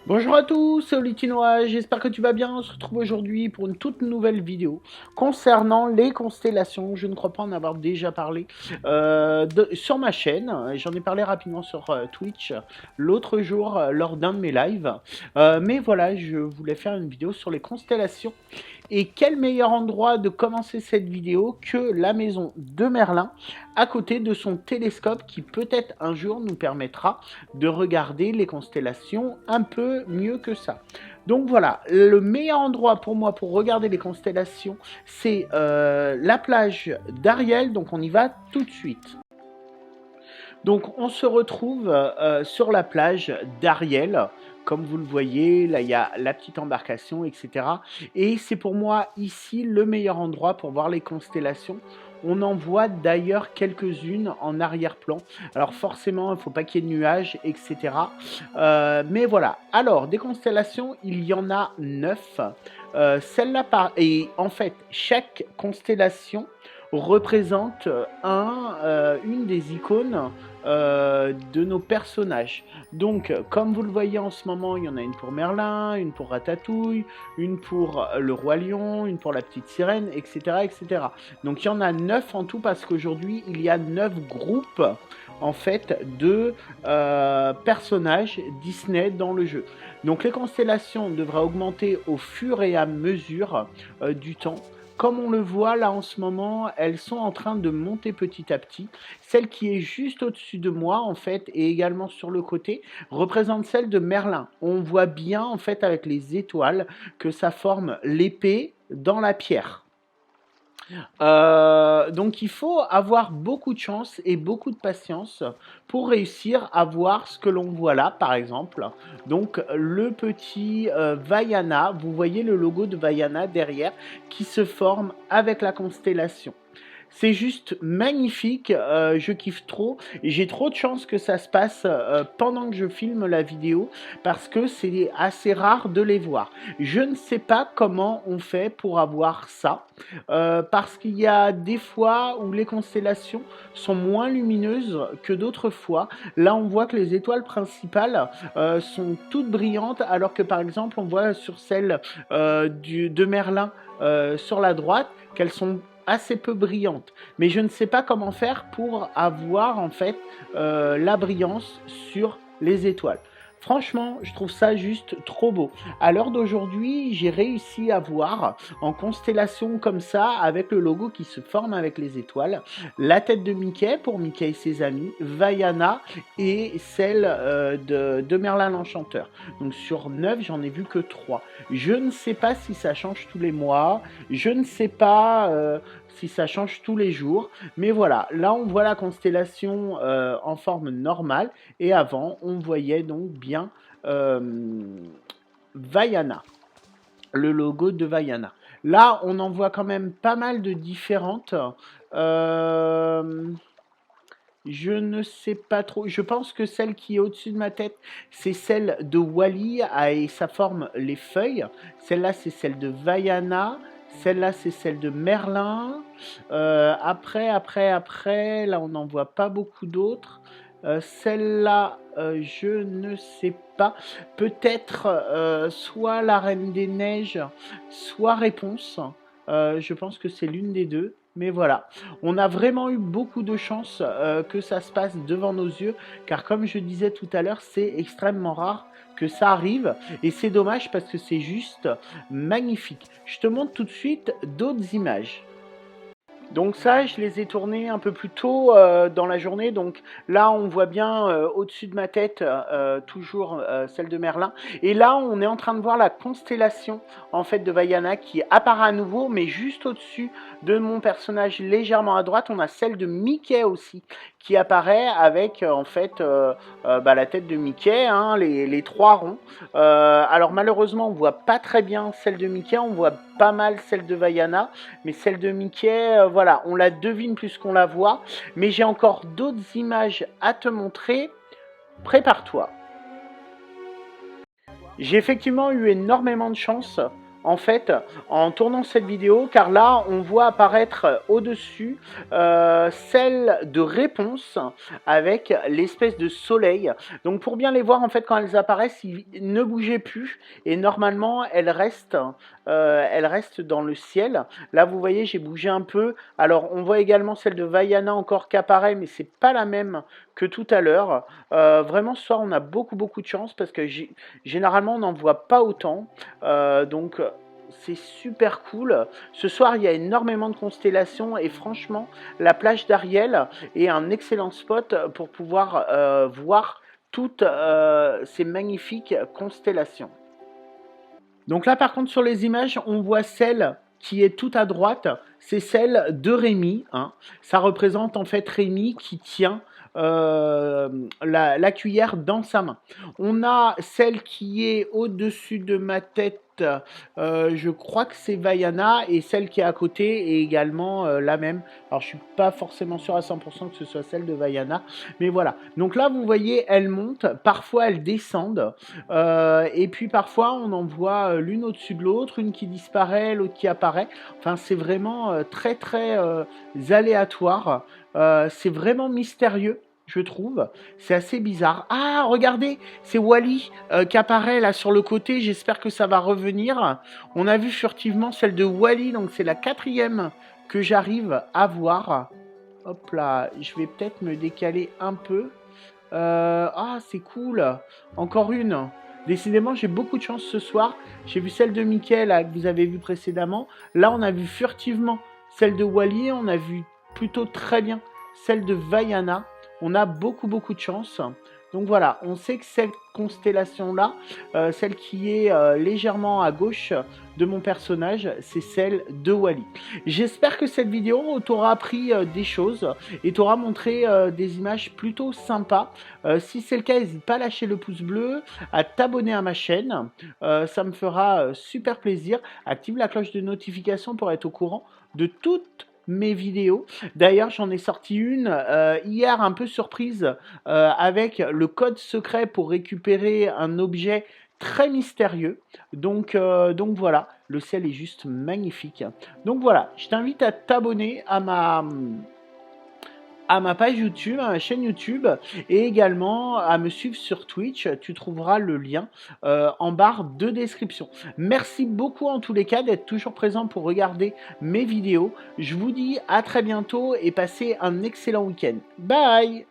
Bonjour à tous, c'est Olitinois, j'espère que tu vas bien. On se retrouve aujourd'hui pour une toute nouvelle vidéo concernant les constellations. Je ne crois pas en avoir déjà parlé sur ma chaîne. J'en ai parlé rapidement sur Twitch l'autre jour lors d'un de mes lives. Mais voilà, je voulais faire une vidéo sur les constellations. Et quel meilleur endroit de commencer cette vidéo que la maison de Merlin, à côté de son télescope qui peut-être un jour nous permettra de regarder les constellations un peu mieux que ça. Donc voilà, le meilleur endroit pour moi pour regarder les constellations, c'est la plage d'Ariel, donc on y va tout de suite. Donc on se retrouve sur la plage d'Ariel. Comme vous le voyez, là il y a la petite embarcation, etc. Et c'est pour moi ici le meilleur endroit pour voir les constellations. On en voit d'ailleurs quelques-unes en arrière-plan. Alors forcément, il ne faut pas qu'il y ait de nuages, etc. Mais voilà. Alors, des constellations, il y en a 9. Celle-là, et en fait, chaque constellation représente une des icônes de nos personnages. Donc, comme vous le voyez en ce moment, il y en a une pour Merlin, une pour Ratatouille, une pour le Roi Lion, une pour la petite sirène, etc. etc. Donc, il y en a 9 en tout parce qu'aujourd'hui, il y a 9 groupes en fait de personnages Disney dans le jeu. Donc les constellations devraient augmenter au fur et à mesure du temps. Comme on le voit là en ce moment, elles sont en train de monter petit à petit. Celle qui est juste au-dessus de moi en fait et également sur le côté représente celle de Merlin. On voit bien en fait avec les étoiles que ça forme l'épée dans la pierre. Donc il faut avoir beaucoup de chance et beaucoup de patience pour réussir à voir ce que l'on voit là, par exemple. Donc le petit Vaiana, vous voyez le logo de Vaiana derrière qui se forme avec la constellation. C'est juste magnifique, je kiffe trop. Et j'ai trop de chance que ça se passe pendant que je filme la vidéo parce que c'est assez rare de les voir. Je ne sais pas comment on fait pour avoir ça parce qu'il y a des fois où les constellations sont moins lumineuses que d'autres fois. Là, on voit que les étoiles principales sont toutes brillantes alors que par exemple, on voit sur celle de Merlin sur la droite qu'elles sont assez peu brillantes. Mais je ne sais pas comment faire pour avoir en fait la brillance sur les étoiles. Franchement, je trouve ça juste trop beau. À l'heure d'aujourd'hui, j'ai réussi à voir en constellation comme ça, avec le logo qui se forme avec les étoiles, la tête de Mickey pour Mickey et ses amis, Vaiana et celle de Merlin l'Enchanteur. Donc sur 9, j'en ai vu que 3. Je ne sais pas si ça change tous les mois, je ne sais pas si ça change tous les jours, mais voilà, là on voit la constellation en forme normale, et avant on voyait donc bien Vaiana, le logo de Vaiana. Là, on en voit quand même pas mal de différentes. Je ne sais pas trop. Je pense que celle qui est au-dessus de ma tête, c'est celle de Wally et ça forme les feuilles. Celle-là, c'est celle de Vaiana. Celle-là, c'est celle de Merlin. Après, là, on n'en voit pas beaucoup d'autres. Celle-là, je ne sais pas. Peut-être soit la Reine des Neiges, soit Réponse. Je pense que c'est l'une des deux. Mais voilà, on a vraiment eu beaucoup de chance que ça se passe devant nos yeux, car comme je disais tout à l'heure, c'est extrêmement rare que ça arrive, et c'est dommage parce que c'est juste magnifique. Je te montre tout de suite d'autres images. Donc ça, je les ai tournés un peu plus tôt dans la journée. Donc là, on voit bien au-dessus de ma tête, toujours celle de Merlin. Et là, on est en train de voir la constellation en fait de Vaiana qui apparaît à nouveau, mais juste au-dessus de mon personnage, légèrement à droite, on a celle de Mickey aussi qui apparaît avec en fait la tête de Mickey, hein, les trois ronds. Alors malheureusement, on voit pas très bien celle de Mickey, on voit pas mal celle de Vaiana, mais celle de Mickey, voilà, on la devine plus qu'on la voit. Mais j'ai encore d'autres images à te montrer. Prépare-toi. J'ai effectivement eu énormément de chance en fait, en tournant cette vidéo, car là, on voit apparaître au-dessus celle de réponse avec l'espèce de soleil. Donc, pour bien les voir, en fait, quand elles apparaissent, ne bougez plus et normalement, elles restent dans le ciel. Là, vous voyez, j'ai bougé un peu. Alors, on voit également celle de Vaiana encore qui apparaît, mais c'est pas la même que tout à l'heure. Vraiment, ce soir, on a beaucoup de chance parce que généralement, on n'en voit pas autant. Donc, c'est super cool. Ce soir, il y a énormément de constellations et franchement, la plage d'Ariel est un excellent spot pour pouvoir voir toutes ces magnifiques constellations. Donc là, par contre, sur les images, on voit celle qui est tout à droite, c'est celle de Rémi. Hein. Ça représente en fait Rémi qui tient la cuillère dans sa main. On a celle qui est au-dessus de ma tête, je crois que c'est Vaiana, et celle qui est à côté est également la même. Alors je suis pas forcément sûr à 100% que ce soit celle de Vaiana, mais voilà. Donc là vous voyez, elles montent, parfois elles descendent, et puis parfois on en voit l'une au-dessus de l'autre, une qui disparaît, l'autre qui apparaît. Enfin c'est vraiment très aléatoire. C'est vraiment mystérieux, je trouve. C'est assez bizarre. Ah, regardez, c'est Wally qui apparaît là sur le côté. J'espère que ça va revenir. On a vu furtivement celle de Wally, donc c'est la 4e que j'arrive à voir. Hop là, je vais peut-être me décaler un peu. Ah, c'est cool. Encore une. Décidément, j'ai beaucoup de chance ce soir. J'ai vu celle de Mickaël que vous avez vu précédemment. Là, on a vu furtivement celle de Wally. On a vu plutôt très bien celle de Vaiana. On a beaucoup de chance. Donc voilà, on sait que cette constellation-là, celle qui est légèrement à gauche de mon personnage, c'est celle de Wally. J'espère que cette vidéo t'aura appris des choses et t'aura montré des images plutôt sympas. Si c'est le cas, n'hésite pas à lâcher le pouce bleu, à t'abonner à ma chaîne. Ça me fera super plaisir. Active la cloche de notification pour être au courant de toutes mes vidéos. D'ailleurs, j'en ai sorti une hier un peu surprise avec le code secret pour récupérer un objet très mystérieux. Donc voilà, le ciel est juste magnifique. Donc voilà, je t'invite à t'abonner à ma page YouTube, à ma chaîne YouTube, et également à me suivre sur Twitch. Tu trouveras le lien en barre de description. Merci beaucoup en tous les cas d'être toujours présent pour regarder mes vidéos. Je vous dis à très bientôt et passez un excellent week-end. Bye!